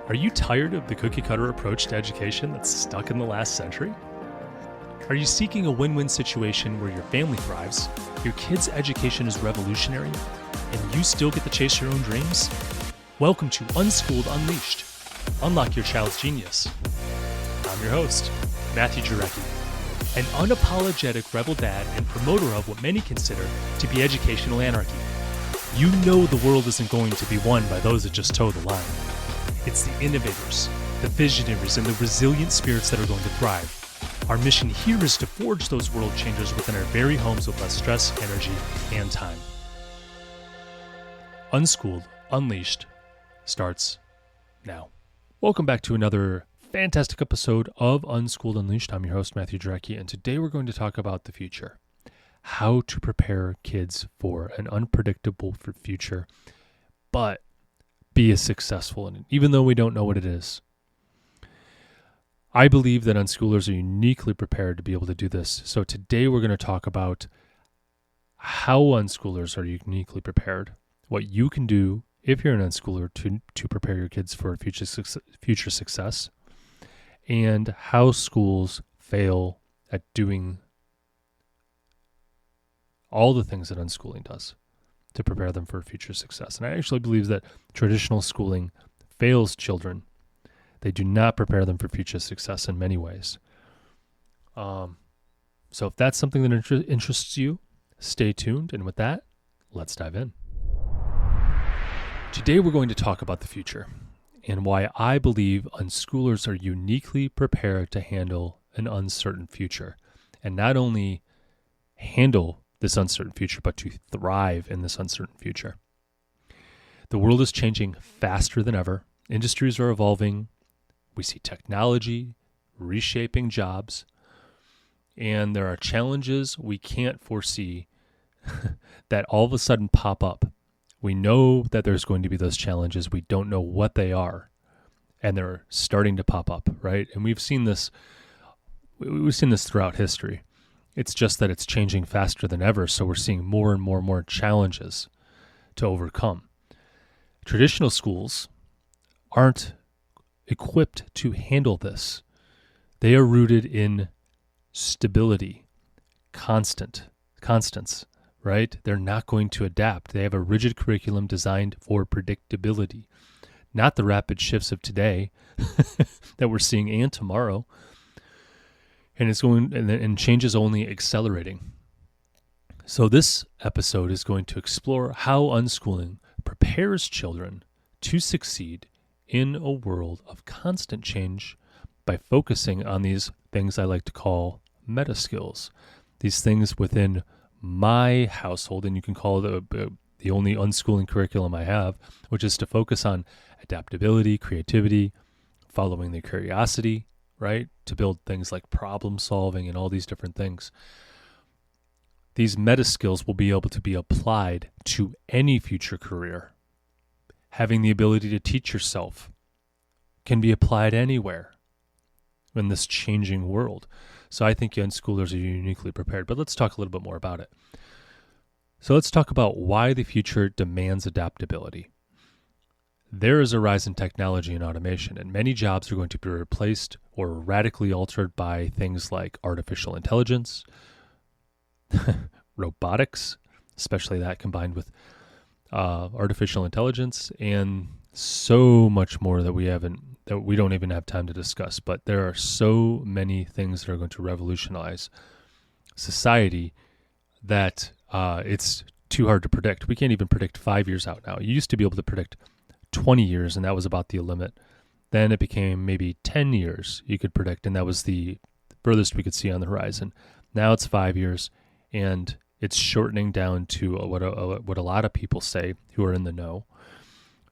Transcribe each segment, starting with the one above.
Are you tired of the cookie-cutter approach to education that's stuck in the last century? Are you seeking a win-win situation where your family thrives, your kid's education is revolutionary, and you still get to chase your own dreams? Welcome to Unschooled Unleashed. Unlock your child's genius. I'm your host, Matthew Jarecki, an unapologetic rebel dad and promoter of what many consider to be educational anarchy. You know the world isn't going to be won by those that just toe the line. It's the innovators, the visionaries, and the resilient spirits that are going to thrive. Our mission here is to forge those world changers within our very homes with less stress, energy, and time. Unschooled Unleashed starts now. Welcome back to another fantastic episode of Unschooled Unleashed. I'm your host, Matthew Jarecki, and today we're going to talk about the future. How to prepare kids for an unpredictable future, but be as successful in it, even though we don't know what it is. I believe that unschoolers are uniquely prepared to be able to do this. So today we're going to talk about how unschoolers are uniquely prepared, what you can do if you're an unschooler to prepare your kids for future success, and how schools fail at doing all the things that unschooling does to prepare them for future success. And I actually believe that traditional schooling fails children. They do not prepare them for future success in many ways. So if that's something that interests you, stay tuned. And with that, let's dive in. Today we're going to talk about the future and why I believe unschoolers are uniquely prepared to handle an uncertain future. And not only handle this uncertain future, but to thrive in this uncertain future. The world is changing faster than ever. Industries are evolving. We see technology reshaping jobs. And there are challenges we can't foresee that all of a sudden pop up. We know that there's going to be those challenges. We don't know what they are. And they're starting to pop up, right? And we've seen this throughout history. It's just that it's changing faster than ever, so we're seeing more and more challenges to overcome. Traditional schools aren't equipped to handle this. They are rooted in stability, constants, right? They're not going to adapt. They have a rigid curriculum designed for predictability, not the rapid shifts of today that we're seeing and tomorrow. And it's going, and change is only accelerating. So this episode is going to explore how unschooling prepares children to succeed in a world of constant change by focusing on these things I like to call meta skills. These things within my household, and you can call it the only unschooling curriculum I have, which is to focus on adaptability, creativity, following their curiosity, right? To build things like problem solving and all these different things. These meta skills will be able to be applied to any future career. Having the ability to teach yourself can be applied anywhere in this changing world. So I think unschoolers are uniquely prepared, but let's talk a little bit more about it. So let's talk about why the future demands adaptability. There is a rise in technology and automation, and many jobs are going to be replaced or radically altered by things like artificial intelligence, robotics, especially that combined with artificial intelligence, and so much more that we don't even have time to discuss. But there are so many things that are going to revolutionize society that it's too hard to predict. We can't even predict 5 years out now. You used to be able to predict 20 years, and that was about the limit. Then it became maybe 10 years you could predict, and that was the furthest we could see on the horizon. Now it's 5 years, and it's shortening down to what a lot of people say who are in the know,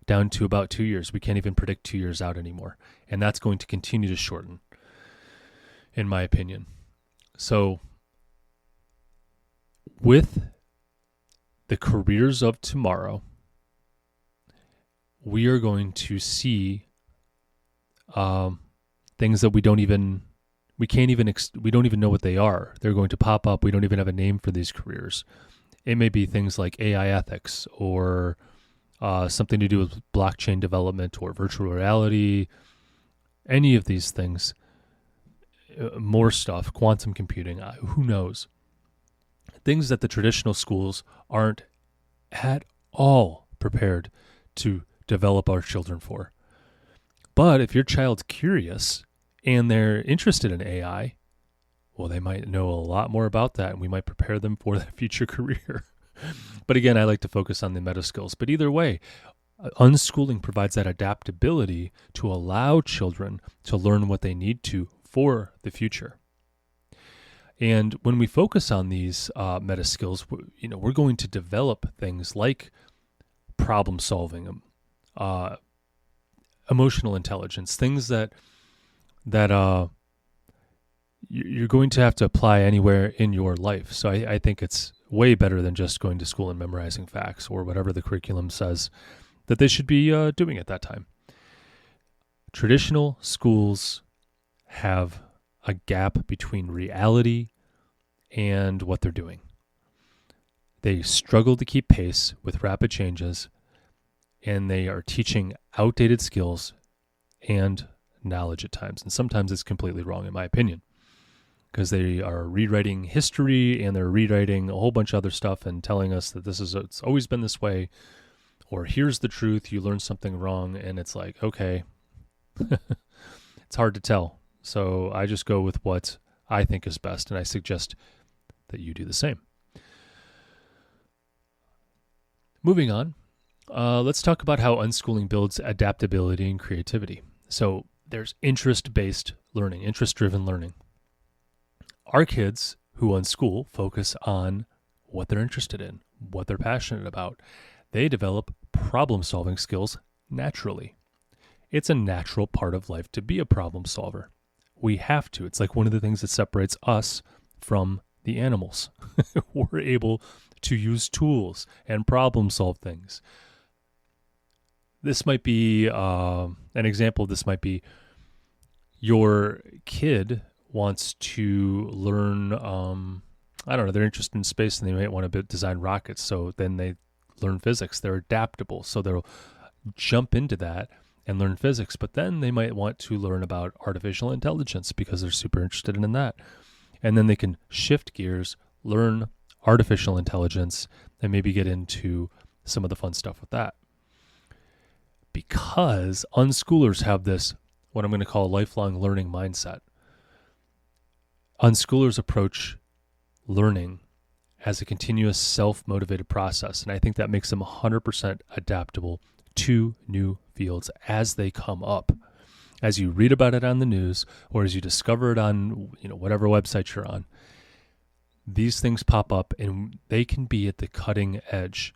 down to about 2 years. We can't even predict 2 years out anymore, and that's going to continue to shorten, in my opinion. So with the careers of tomorrow, we are going to see things that we don't even know what they are. They're going to pop up. We don't even have a name for these careers. It may be things like AI ethics or something to do with blockchain development or virtual reality, any of these things, more stuff, quantum computing, who knows? Things that the traditional schools aren't at all prepared to develop our children for. But if your child's curious and they're interested in AI, well, they might know a lot more about that, and we might prepare them for that future career. But again, I like to focus on the meta skills. But either way, unschooling provides that adaptability to allow children to learn what they need to for the future. And when we focus on these meta skills, we're going to develop things like problem solving, emotional intelligence, things that you're going to have to apply anywhere in your life. So I think it's way better than just going to school and memorizing facts or whatever the curriculum says that they should be doing at that time. Traditional schools have a gap between reality and what they're doing. They struggle to keep pace with rapid changes, and they are teaching outdated skills and knowledge at times. And sometimes it's completely wrong, in my opinion, because they are rewriting history and they're rewriting a whole bunch of other stuff and telling us that it's always been this way, or here's the truth, you learned something wrong, and it's like, okay, it's hard to tell. So I just go with what I think is best, and I suggest that you do the same. Moving on, let's talk about how unschooling builds adaptability and creativity. So there's interest-based learning, interest-driven learning. Our kids who unschool focus on what they're interested in, what they're passionate about. They develop problem-solving skills naturally. It's a natural part of life to be a problem solver. We have to. It's like one of the things that separates us from the animals. We're able to use tools and problem solve things. This might be an example of this might be your kid wants to learn, I don't know, they're interested in space and they might want to design rockets. So then they learn physics. They're adaptable. So they'll jump into that and learn physics. But then they might want to learn about artificial intelligence because they're super interested in that. And then they can shift gears, learn artificial intelligence, and maybe get into some of the fun stuff with that. Because unschoolers have this, what I'm going to call lifelong learning mindset. Unschoolers approach learning as a continuous self-motivated process, and I think that makes them 100% adaptable to new fields as they come up. As you read about it on the news, or as you discover it on whatever website you're on, these things pop up and they can be at the cutting edge.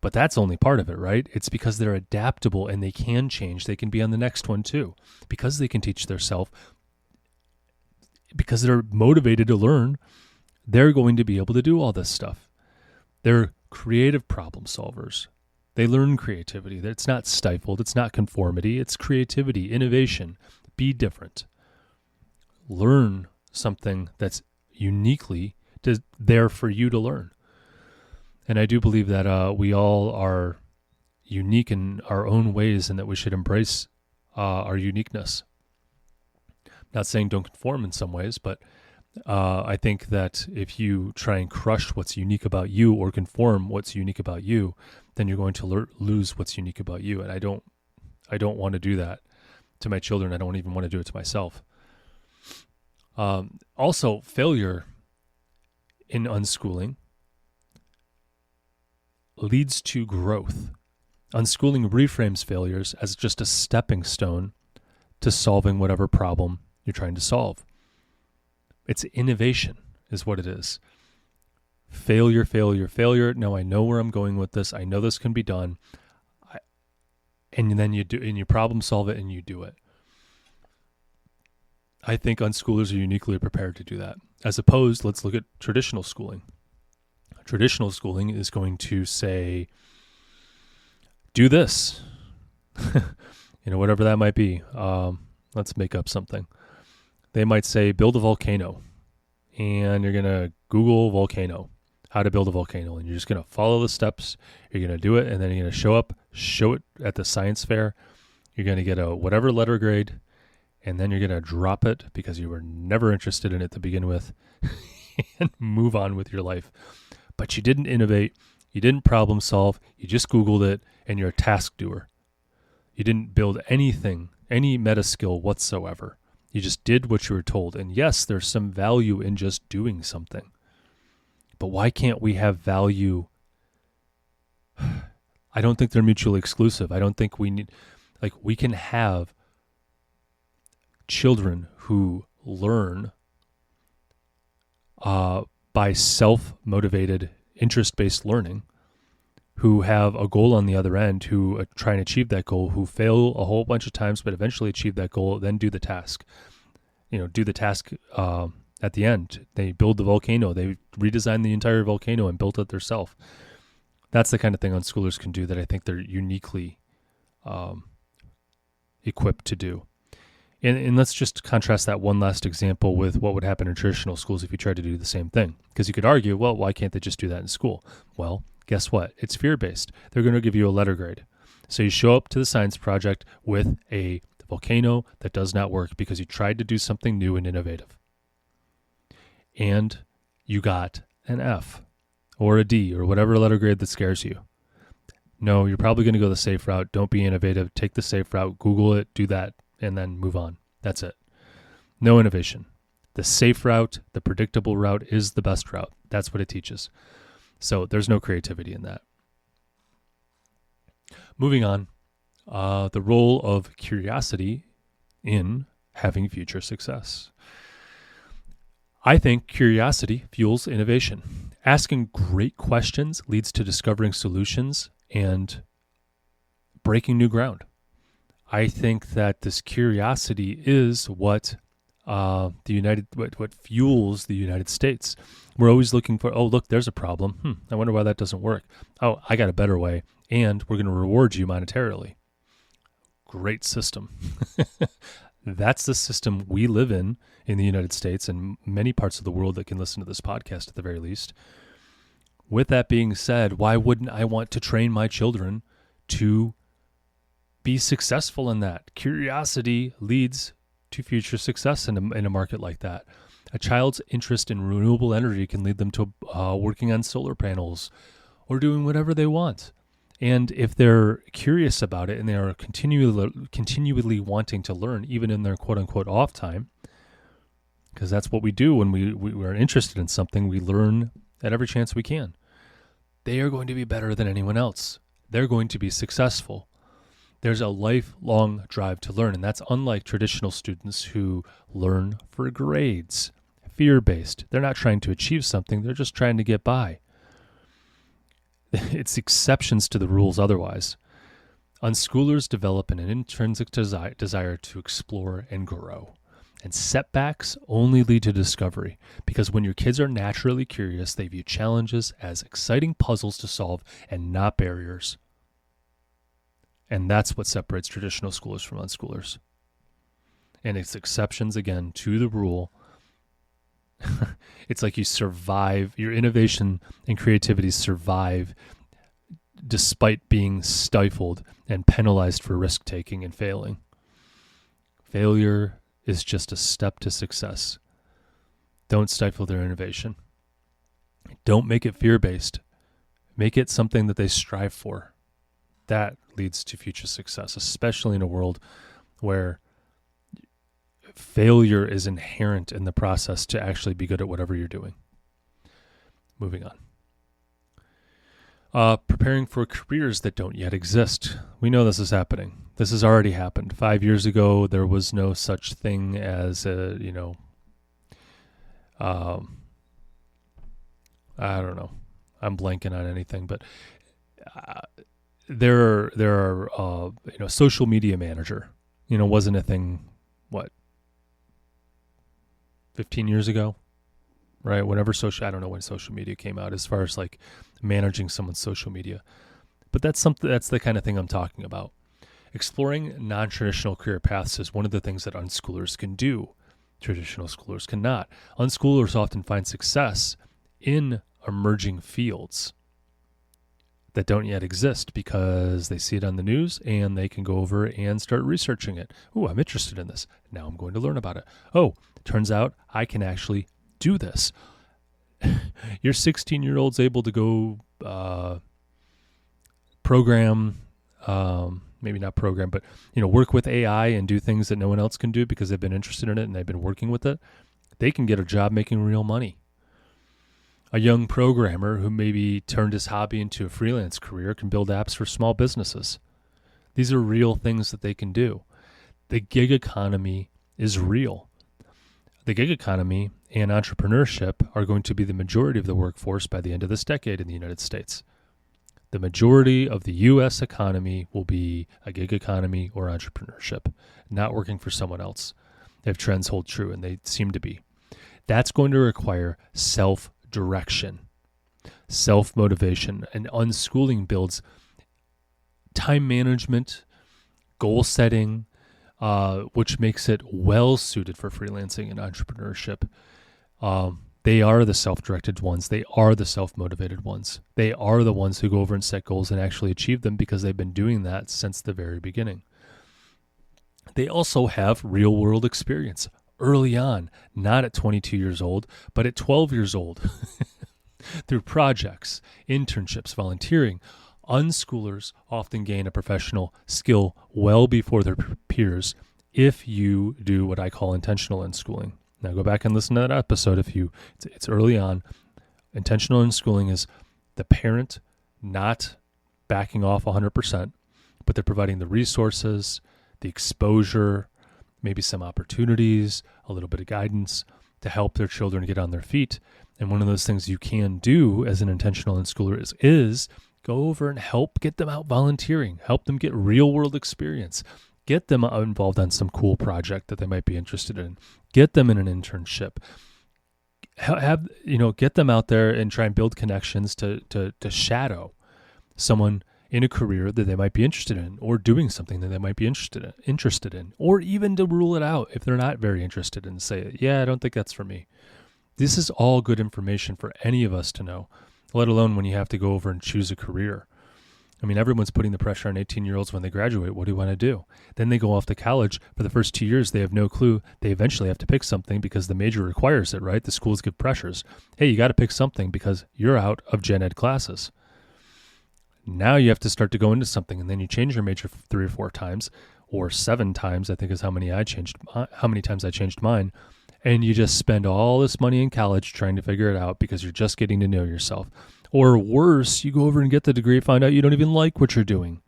But that's only part of it, right? It's because they're adaptable and they can change. They can be on the next one too. Because they can teach themselves, because they're motivated to learn, they're going to be able to do all this stuff. They're creative problem solvers. They learn creativity. It's not stifled. It's not conformity. It's creativity, innovation. Be different. Learn something that's uniquely there for you to learn. And I do believe that we all are unique in our own ways and that we should embrace our uniqueness. Not saying don't conform in some ways, but I think that if you try and crush what's unique about you or conform what's unique about you, then you're going to lose what's unique about you. And I don't want to do that to my children. I don't even want to do it to myself. Also, failure in unschooling leads to growth. Unschooling reframes failures as just a stepping stone to solving whatever problem you're trying to solve. It's innovation is what it is. Failure, failure, failure. No, I know where I'm going with this. I know this can be done. And then you do, and you problem solve it and you do it. I think unschoolers are uniquely prepared to do that. As opposed, let's look at traditional schooling. Traditional schooling is going to say, do this. Whatever that might be. Let's make up something. They might say, build a volcano. And you're going to Google volcano. how to build a volcano, and you're just going to follow the steps. You're going to do it, and then you're going to show up, show it at the science fair. You're going to get a whatever letter grade, and then you're going to drop it because you were never interested in it to begin with and move on with your life. But you didn't innovate. You didn't problem solve. You just Googled it, and you're a task doer. You didn't build anything, any meta skill whatsoever. You just did what you were told. And yes, there's some value in just doing something. But why can't we have value? I don't think they're mutually exclusive. I don't think we need, we can have children who learn by self-motivated, interest-based learning, who have a goal on the other end, who try and achieve that goal, who fail a whole bunch of times, but eventually achieve that goal, then do the task. Do the task at the end. They build the volcano. They redesigned the entire volcano and built it themselves. That's the kind of thing unschoolers can do that I think they're uniquely equipped to do. And let's just contrast that one last example with what would happen in traditional schools if you tried to do the same thing. Because you could argue, well, why can't they just do that in school? Well, guess what? It's fear-based. They're going to give you a letter grade. So you show up to the science project with a volcano that does not work because you tried to do something new and innovative. And you got an F or a D or whatever letter grade that scares you. No, you're probably going to go the safe route. Don't be innovative. Take the safe route. Google it. Do that. And then move on. That's it. No innovation. The safe route, the predictable route is the best route. That's what it teaches. So there's no creativity in that. Moving on, the role of curiosity in having future success. I think curiosity fuels innovation. Asking great questions leads to discovering solutions and breaking new ground. I think that this curiosity is what what fuels the United States. We're always looking for, oh, look, there's a problem. I wonder why that doesn't work. Oh, I got a better way, and we're going to reward you monetarily. Great system. That's the system we live in the United States and many parts of the world that can listen to this podcast at the very least. With that being said, why wouldn't I want to train my children to be successful in that? Curiosity leads to future success in a market like that. A child's interest in renewable energy can lead them to working on solar panels or doing whatever they want. And if they're curious about it and they are continually wanting to learn, even in their quote-unquote off time, because that's what we do when we are interested in something, we learn at every chance we can. They are going to be better than anyone else. They're going to be successful. There's a lifelong drive to learn, and that's unlike traditional students who learn for grades, fear-based. They're not trying to achieve something. They're just trying to get by. It's exceptions to the rules otherwise. Unschoolers develop an intrinsic desire to explore and grow. And setbacks only lead to discovery, because when your kids are naturally curious, they view challenges as exciting puzzles to solve and not barriers. And that's what separates traditional schoolers from unschoolers. And it's exceptions, again, to the rule. It's like you survive, your innovation and creativity survive despite being stifled and penalized for risk-taking and failing. Failure is just a step to success. Don't stifle their innovation. Don't make it fear-based. Make it something that they strive for. That leads to future success, especially in a world where failure is inherent in the process to actually be good at whatever you're doing. Moving on. Preparing for careers that don't yet exist. We know this is happening. This has already happened. 5 years ago, there was no such thing as I don't know. I'm blanking on anything, but there are social media manager, wasn't a thing, 15 years ago, right? I don't know when social media came out as far as like managing someone's social media, but that's the kind of thing I'm talking about. Exploring non-traditional career paths is one of the things that unschoolers can do. Traditional schoolers cannot. Unschoolers often find success in emerging fields that don't yet exist because they see it on the news and they can go over and start researching it. Oh, I'm interested in this. Now I'm going to learn about it. Oh, it turns out I can actually do this. Your 16-year-old's able to go program, maybe not program, but work with AI and do things that no one else can do because they've been interested in it and they've been working with it. They can get a job making real money. A young programmer who maybe turned his hobby into a freelance career can build apps for small businesses. These are real things that they can do. The gig economy is real. The gig economy and entrepreneurship are going to be the majority of the workforce by the end of this decade in the United States. The majority of the U.S. economy will be a gig economy or entrepreneurship, not working for someone else, if trends hold true, and they seem to be. That's going to require self-direction, self-motivation, and unschooling builds time management, goal setting, which makes it well-suited for freelancing and entrepreneurship. They are the self-directed ones. They are the self-motivated ones. They are the ones who go over and set goals and actually achieve them because they've been doing that since the very beginning. They also have real-world experience early on, not at 22 years old, but at 12 years old. Through projects, internships, volunteering, unschoolers often gain a professional skill well before their peers if you do what I call intentional unschooling. Now go back and listen to that episode it's early on. Intentional unschooling is the parent not backing off 100%, but they're providing the resources, the exposure, maybe some opportunities, a little bit of guidance to help their children get on their feet. And one of those things you can do as an intentional unschooler is go over and help get them out volunteering, help them get real world experience, get them involved on some cool project that they might be interested in, get them in an internship, get them out there and try and build connections to shadow someone in a career that they might be interested in, or doing something that they might be interested in, or even to rule it out if they're not very interested and say, yeah, I don't think that's for me. This is all good information for any of us to know, let alone when you have to go over and choose a career. I mean, everyone's putting the pressure on 18-year-olds when they graduate. What do you want to do? Then they go off to college. For the first 2 years, they have no clue. They eventually have to pick something because the major requires it, right? The schools give pressures. Hey, you got to pick something because you're out of gen ed classes. Now you have to start to go into something, and then you change your major 3 or 4 times, or 7 times, I think is how many times I changed mine. And you just spend all this money in college trying to figure it out because you're just getting to know yourself. Or worse, you go over and get the degree, find out you don't even like what you're doing,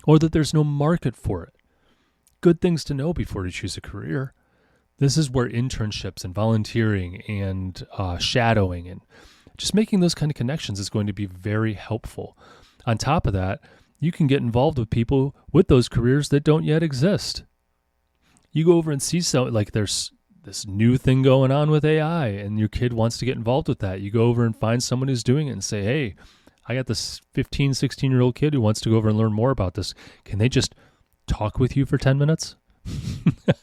or that there's no market for it. Good things to know before you choose a career. This is where internships and volunteering and shadowing and just making those kind of connections is going to be very helpful. On top of that, you can get involved with people with those careers that don't yet exist. You go over and see there's this new thing going on with AI and your kid wants to get involved with that. You go over and find someone who's doing it and say, hey, I got this 15, 16-year-old kid who wants to go over and learn more about this. Can they just talk with you for 10 minutes? A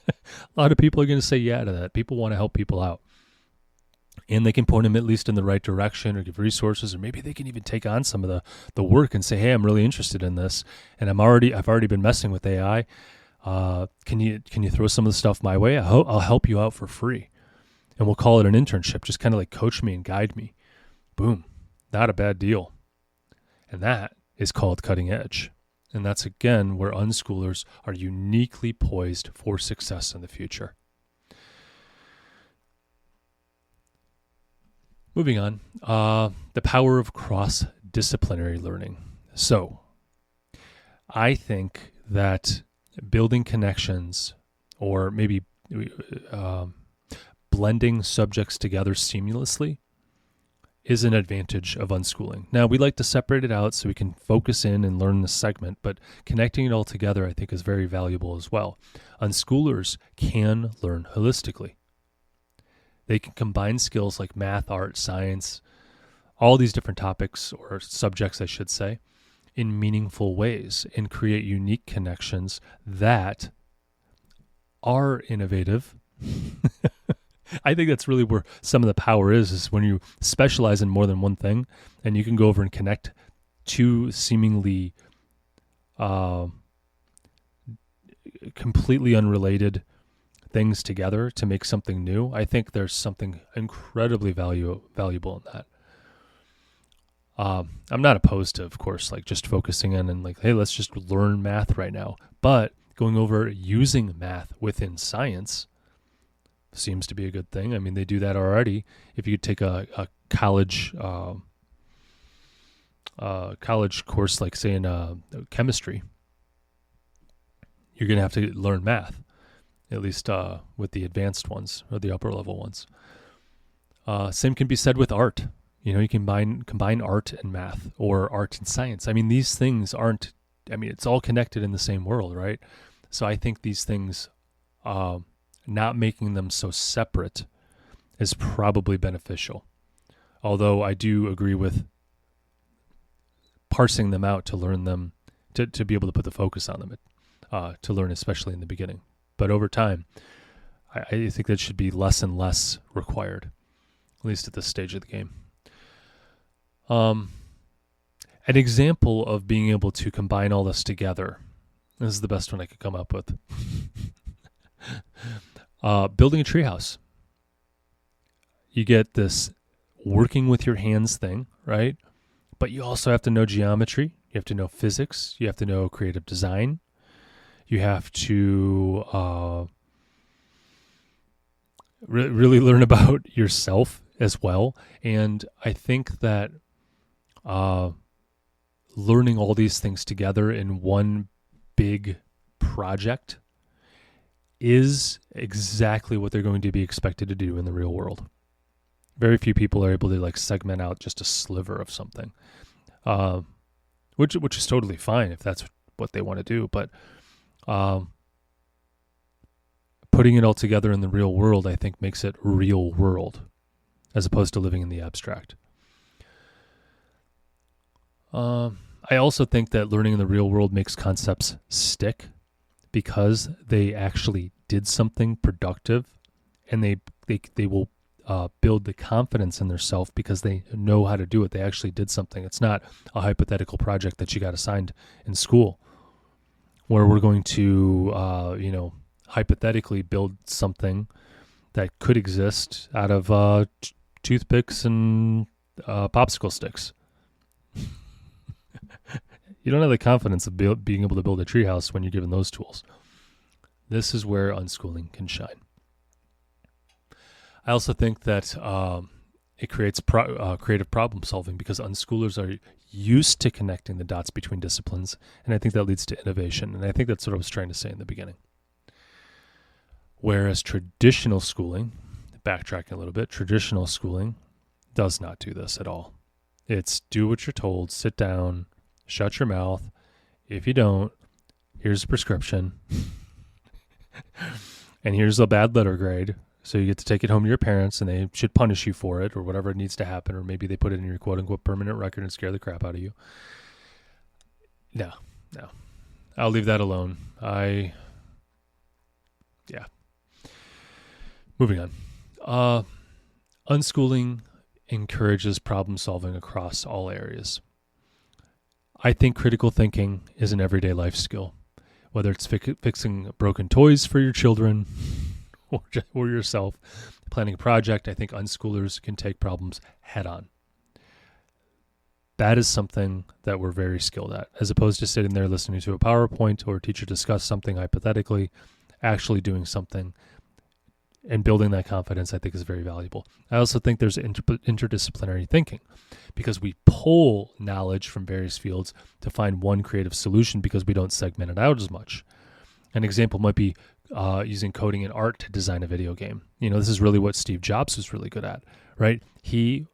lot of people are going to say yeah to that. People want to help people out. And they can point them at least in the right direction or give resources, or maybe they can even take on some of the work and say, hey, I'm really interested in this. And I've already been messing with AI. Can you throw some of the stuff my way? I'll help you out for free. And we'll call it an internship. Just kind of like coach me and guide me. Boom. Not a bad deal. And that is called cutting edge. And that's, again, where unschoolers are uniquely poised for success in the future. Moving on, the power of cross-disciplinary learning. So I think that building connections or maybe blending subjects together seamlessly is an advantage of unschooling. Now, we like to separate it out so we can focus in and learn the segment, but connecting it all together I think is very valuable as well. Unschoolers can learn holistically. They can combine skills like math, art, science, all these different topics or subjects, I should say, in meaningful ways and create unique connections that are innovative I think that's really where some of the power is when you specialize in more than one thing, and you can go over and connect two seemingly completely unrelated things together to make something new. I think there's something incredibly valuable in that. I'm not opposed to, of course, like just focusing in and like, hey, let's just learn math right now. But going over using math within science seems to be a good thing. I mean, they do that already. If you could take a college course, like say in chemistry, you're going to have to learn math, at least with the advanced ones or the upper level ones. Same can be said with art. You know, you can combine art and math or art and science. I mean, these things aren't, I mean, it's all connected in the same world, right? So I think these things, not making them so separate is probably beneficial. Although I do agree with parsing them out to learn them, to be able to put the focus on them, to learn, especially in the beginning. But over time, I think that should be less and less required, at least at this stage of the game. An example of being able to combine all this together, this is the best one I could come up with. Building a treehouse. You get this working with your hands thing, right? But you also have to know geometry. You have to know physics. You have to know creative design. You have to really learn about yourself as well. And I think that learning all these things together in one big project is exactly what they're going to be expected to do in the real world. Very few people are able to like segment out just a sliver of something, which is totally fine if that's what they want to do. But putting it all together in the real world, I think, makes it real world as opposed to living in the abstract. I also think that learning in the real world makes concepts stick because they actually did something productive, and they will build the confidence in themselves because they know how to do it. They actually did something. It's not a hypothetical project that you got assigned in school where we're going to, hypothetically build something that could exist out of toothpicks and popsicle sticks. You don't have the confidence of being able to build a treehouse when you're given those tools. This is where unschooling can shine. I also think that it creates creative problem solving because unschoolers are used to connecting the dots between disciplines, and I think that leads to innovation. And I think that's what I was trying to say in the beginning. Whereas traditional schooling, backtracking a little bit, traditional schooling does not do this at all. It's do what you're told, sit down, shut your mouth. If you don't, here's a prescription. And here's a bad letter grade. So you get to take it home to your parents and they should punish you for it or whatever needs to happen. Or maybe they put it in your quote unquote permanent record and scare the crap out of you. No. I'll leave that alone. Moving on. Unschooling encourages problem solving across all areas. I think critical thinking is an everyday life skill, whether it's fixing broken toys for your children or yourself, planning a project. I think unschoolers can take problems head on. That is something that we're very skilled at, as opposed to sitting there listening to a PowerPoint or a teacher discuss something hypothetically. Actually doing something and building that confidence, I think, is very valuable. I also think there's interdisciplinary thinking because we pull knowledge from various fields to find one creative solution because we don't segment it out as much. An example might be using coding and art to design a video game. This is really what Steve Jobs was really good at, right? He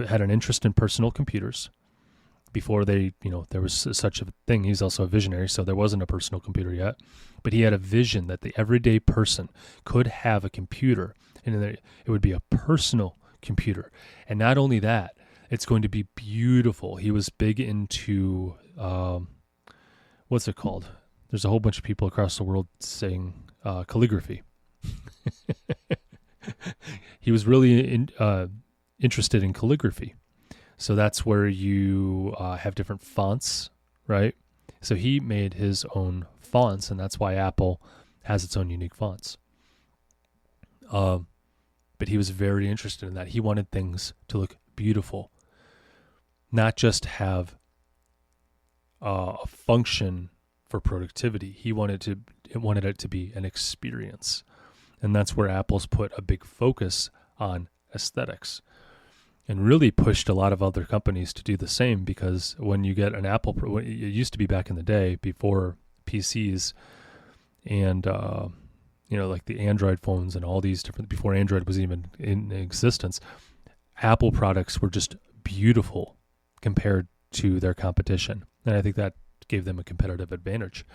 had an interest in personal computers before there was such a thing. He's also a visionary, so there wasn't a personal computer yet. But he had a vision that the everyday person could have a computer, and it would be a personal computer. And not only that, it's going to be beautiful. He was big into, what's it called? There's a whole bunch of people across the world saying calligraphy. he was really interested in calligraphy. So that's where you have different fonts, right? So he made his own fonts, and that's why Apple has its own unique fonts. But he was very interested in that. He wanted things to look beautiful, not just have a function for productivity. He wanted it to be an experience. And that's where Apple's put a big focus on aesthetics and really pushed a lot of other companies to do the same, because when you get an Apple, it used to be back in the day before PCs and, like the Android phones and all these different, before Android was even in existence, Apple products were just beautiful compared to their competition. And I think that gave them a competitive advantage.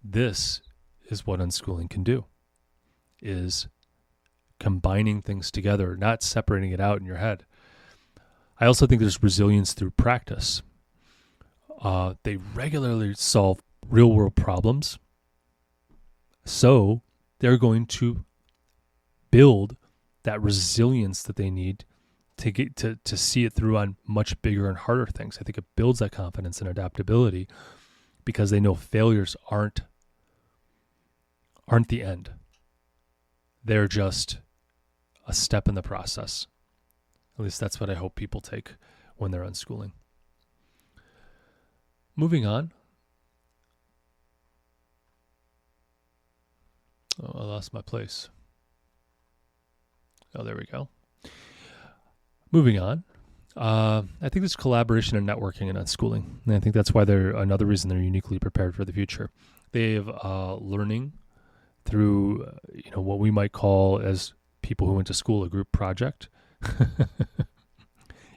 This is what unschooling can do, is combining things together, not separating it out in your head. I also think there's resilience through practice. They regularly solve real-world problems, so they're going to build that resilience that they need to get to see it through on much bigger and harder things. I think it builds that confidence and adaptability because they know failures aren't the end. They're just a step in the process. At least that's what I hope people take when they're unschooling. Moving on. Oh, I lost my place. Oh, there we go. Moving on. I think there's collaboration and networking in unschooling. And I think that's why another reason they're uniquely prepared for the future. They have learning through, what we might call, as people who went to school, a group project.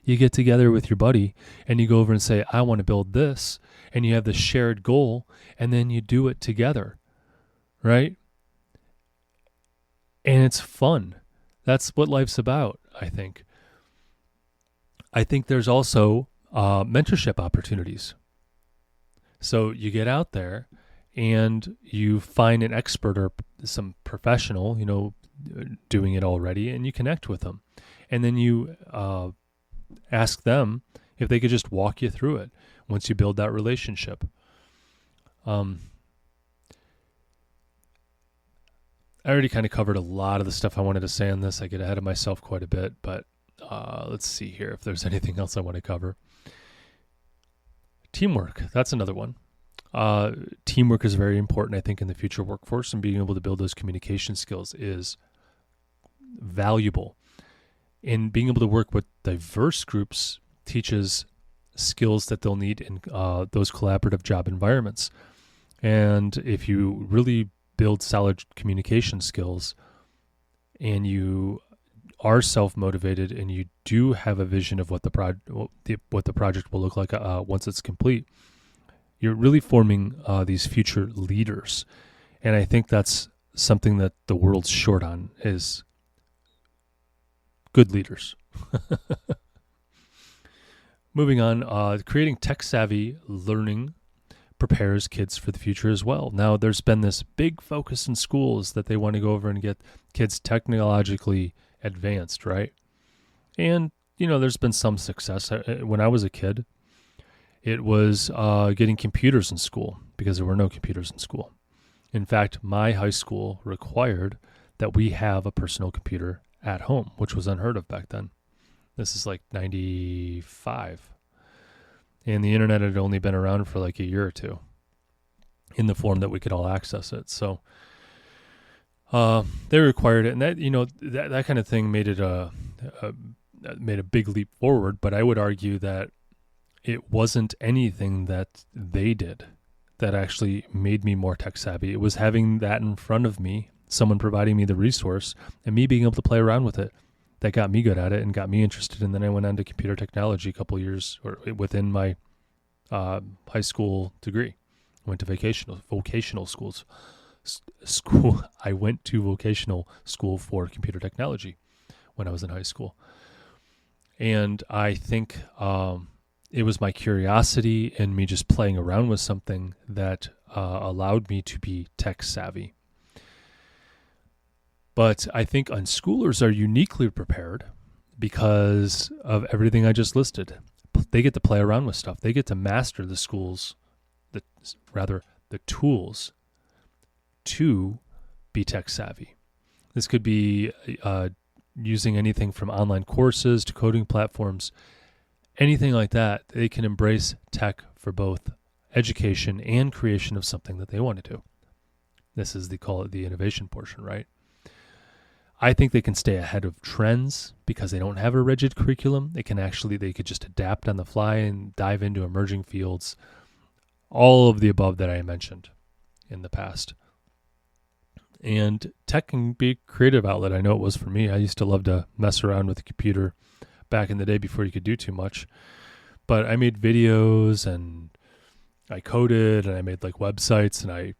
You get together with your buddy and you go over and say, I want to build this. And you have the shared goal, and then you do it together, right? And it's fun. That's what life's about, I think. I think there's also mentorship opportunities. So you get out there and you find an expert or some professional, doing it already, and you connect with them. And then you ask them if they could just walk you through it once you build that relationship. I already kind of covered a lot of the stuff I wanted to say on this. I get ahead of myself quite a bit, but let's see here if there's anything else I want to cover. Teamwork, that's another one. Teamwork is very important, I think, in the future workforce, and being able to build those communication skills is valuable. And being able to work with diverse groups teaches skills that they'll need in those collaborative job environments. And if you really build solid communication skills and you are self-motivated and you do have a vision of what the project will look like once it's complete, you're really forming these future leaders. And I think that's something that the world's short on, is good leaders. Moving on, creating tech-savvy learning prepares kids for the future as well. Now, there's been this big focus in schools that they want to go over and get kids technologically advanced, right? And, there's been some success. When I was a kid, it was getting computers in school because there were no computers in school. In fact, my high school required that we have a personal computer at home, which was unheard of back then. This is like 95. And the internet had only been around for like a year or two in the form that we could all access it. So they required it. And that, that kind of thing made it made a big leap forward. But I would argue that it wasn't anything that they did that actually made me more tech savvy. It was having that in front of me, someone providing me the resource, and me being able to play around with it, that got me good at it and got me interested. And then I went on to computer technology a couple years or within my high school degree. I went to vocational schools. I went to vocational school for computer technology when I was in high school. And I think it was my curiosity and me just playing around with something that allowed me to be tech savvy. But I think unschoolers are uniquely prepared because of everything I just listed. They get to play around with stuff. They get to master the tools to be tech savvy. This could be using anything from online courses to coding platforms, anything like that. They can embrace tech for both education and creation of something that they want to do. This is call it the innovation portion, right? I think they can stay ahead of trends because they don't have a rigid curriculum. They could just adapt on the fly and dive into emerging fields. All of the above that I mentioned in the past. And tech can be a creative outlet. I know it was for me. I used to love to mess around with the computer back in the day before you could do too much. But I made videos and I coded and I made like websites and I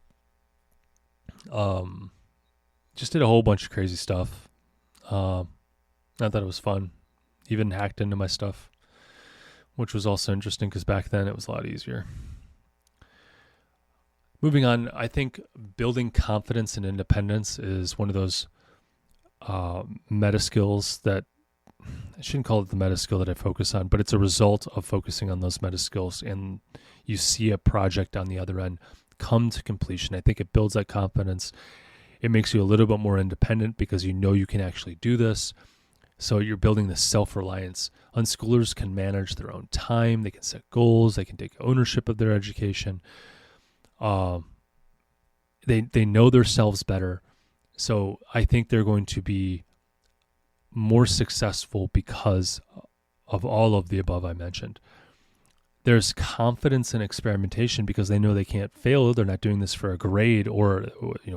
just did a whole bunch of crazy stuff. Not that it was fun. Even hacked into my stuff, which was also interesting because back then it was a lot easier. Moving on, I think building confidence and independence is one of those meta skills that I shouldn't call it the meta skill that I focus on, but it's a result of focusing on those meta skills. And you see a project on the other end come to completion. I think it builds that confidence. It makes you a little bit more independent because you know you can actually do this. So you're building this self-reliance. Unschoolers can manage their own time. They can set goals. They can take ownership of their education. They know themselves better. So I think they're going to be more successful because of all of the above I mentioned. There's confidence in experimentation because they know they can't fail. They're not doing this for a grade or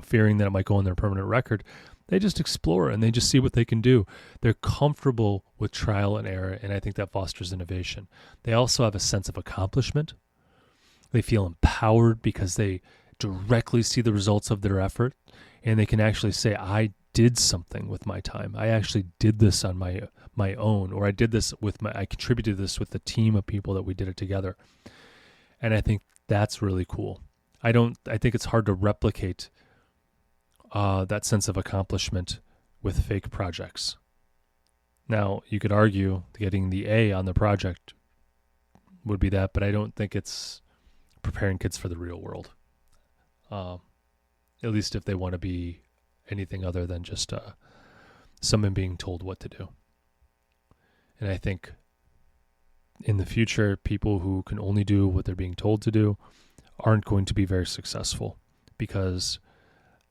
fearing that it might go on their permanent record. They just explore and they just see what they can do. They're comfortable with trial and error, and I think that fosters innovation. They also have a sense of accomplishment. They feel empowered because they directly see the results of their effort, and they can actually say, I did something with my time. I actually did this on my own, or I contributed this with the team of people that we did it together. And I think that's really cool. I think it's hard to replicate that sense of accomplishment with fake projects. Now, you could argue getting the A on the project would be that, but I don't think it's preparing kids for the real world. At least if they want to be anything other than just someone being told what to do. And I think in the future, people who can only do what they're being told to do aren't going to be very successful because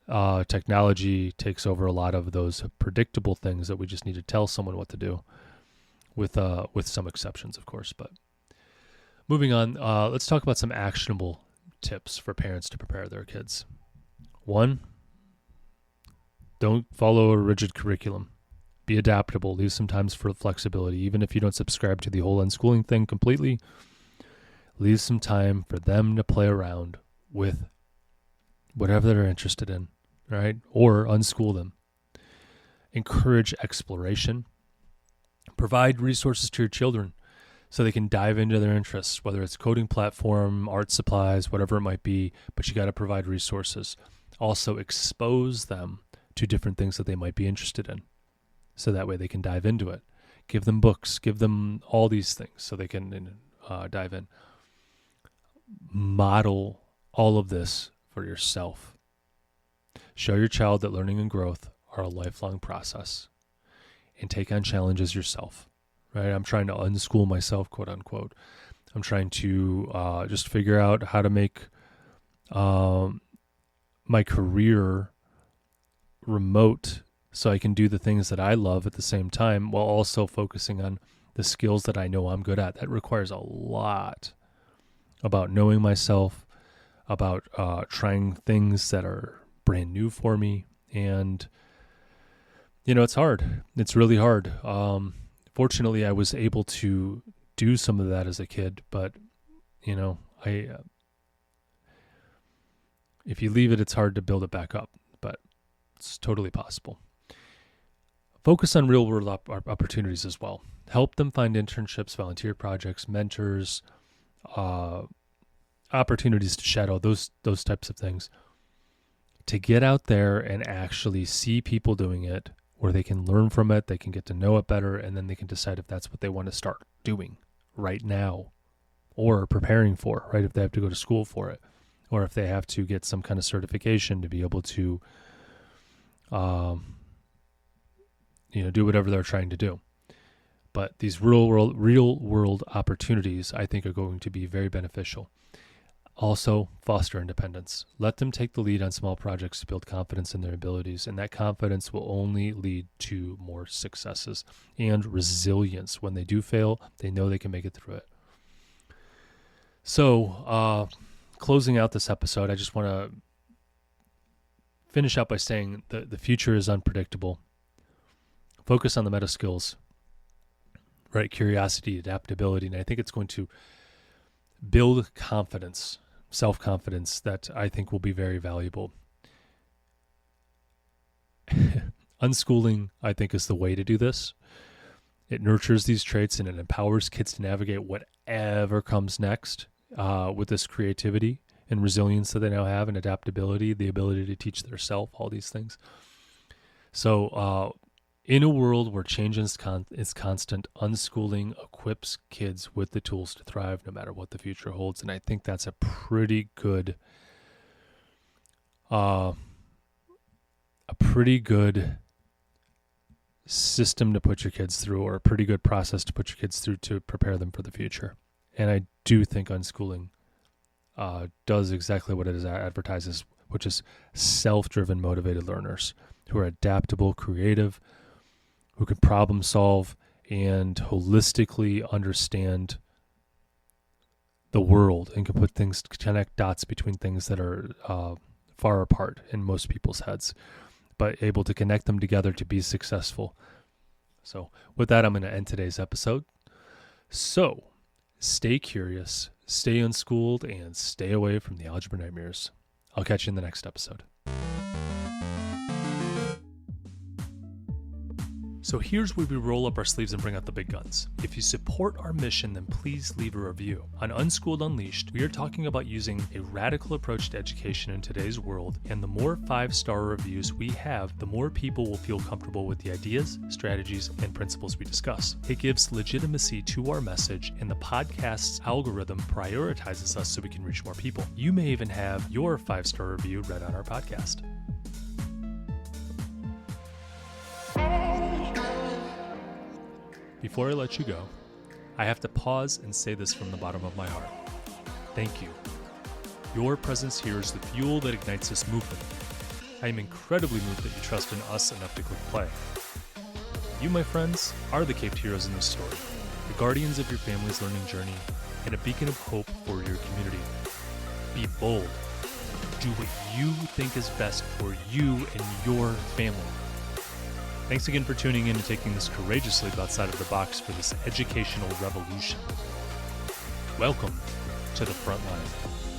technology takes over a lot of those predictable things that we just need to tell someone what to do, with some exceptions, of course. But moving on, let's talk about some actionable tips for parents to prepare their kids. 1, don't follow a rigid curriculum. Be adaptable. Leave some time for flexibility. Even if you don't subscribe to the whole unschooling thing completely, leave some time for them to play around with whatever they're interested in, right? Or unschool them. Encourage exploration. Provide resources to your children so they can dive into their interests, whether it's coding platform, art supplies, whatever it might be, but you got to provide resources. Also expose them to different things that they might be interested in, so that way they can dive into it. Give them books, give them all these things so they can dive in. Model all of this for yourself. Show your child that learning and growth are a lifelong process, and take on challenges yourself, right? I'm trying to unschool myself, quote unquote. I'm trying to just figure out how to make my career remote so I can do the things that I love at the same time while also focusing on the skills that I know I'm good at. That requires a lot about knowing myself, about trying things that are brand new for me. And, it's hard. It's really hard. Fortunately, I was able to do some of that as a kid, but, if you leave it, it's hard to build it back up, but it's totally possible. Focus on real-world opportunities as well. Help them find internships, volunteer projects, mentors, opportunities to shadow, those types of things. to get out there and actually see people doing it, where they can learn from it, they can get to know it better, and then they can decide if that's what they want to start doing right now or preparing for, right? If they have to go to school for it, or if they have to get some kind of certification to be able to, do whatever they're trying to do. But these real world opportunities, I think, are going to be very beneficial. Also, foster independence. Let them take the lead on small projects to build confidence in their abilities, and that confidence will only lead to more successes and resilience. When they do fail, they know they can make it through it. So, closing out this episode, I just want to finish up by saying that the future is unpredictable. Focus on the meta skills, right? Curiosity, adaptability, and I think it's going to build confidence, self-confidence that I think will be very valuable. Unschooling, I think, is the way to do this. It nurtures these traits and it empowers kids to navigate whatever comes next with this creativity and resilience that they now have, and adaptability, the ability to teach their self, all these things. So in a world where change is constant, unschooling equips kids with the tools to thrive no matter what the future holds. And I think that's a pretty good system to put your kids through, or a pretty good process to put your kids through to prepare them for the future. And I do think unschooling does exactly what it advertises, which is self-driven, motivated learners who are adaptable, creative, who can problem solve and holistically understand the world and can connect dots between things that are far apart in most people's heads, but able to connect them together to be successful. So with that, I'm going to end today's episode. So stay curious, stay unschooled, and stay away from the algebra nightmares. I'll catch you in the next episode. So here's where we roll up our sleeves and bring out the big guns. If you support our mission, then please leave a review. On Unschooled Unleashed, we are talking about using a radical approach to education in today's world, and the more 5-star reviews we have, the more people will feel comfortable with the ideas, strategies, and principles we discuss. It gives legitimacy to our message, and the podcast's algorithm prioritizes us so we can reach more people. You may even have your 5-star review read on our podcast. Before I let you go, I have to pause and say this from the bottom of my heart. Thank you. Your presence here is the fuel that ignites this movement. I am incredibly moved that you trust in us enough to click play. You, my friends, are the caped heroes in this story, the guardians of your family's learning journey, and a beacon of hope for your community. Be bold. Do what you think is best for you and your family. Thanks again for tuning in and taking this courageous leap outside of the box for this educational revolution. Welcome to the front line.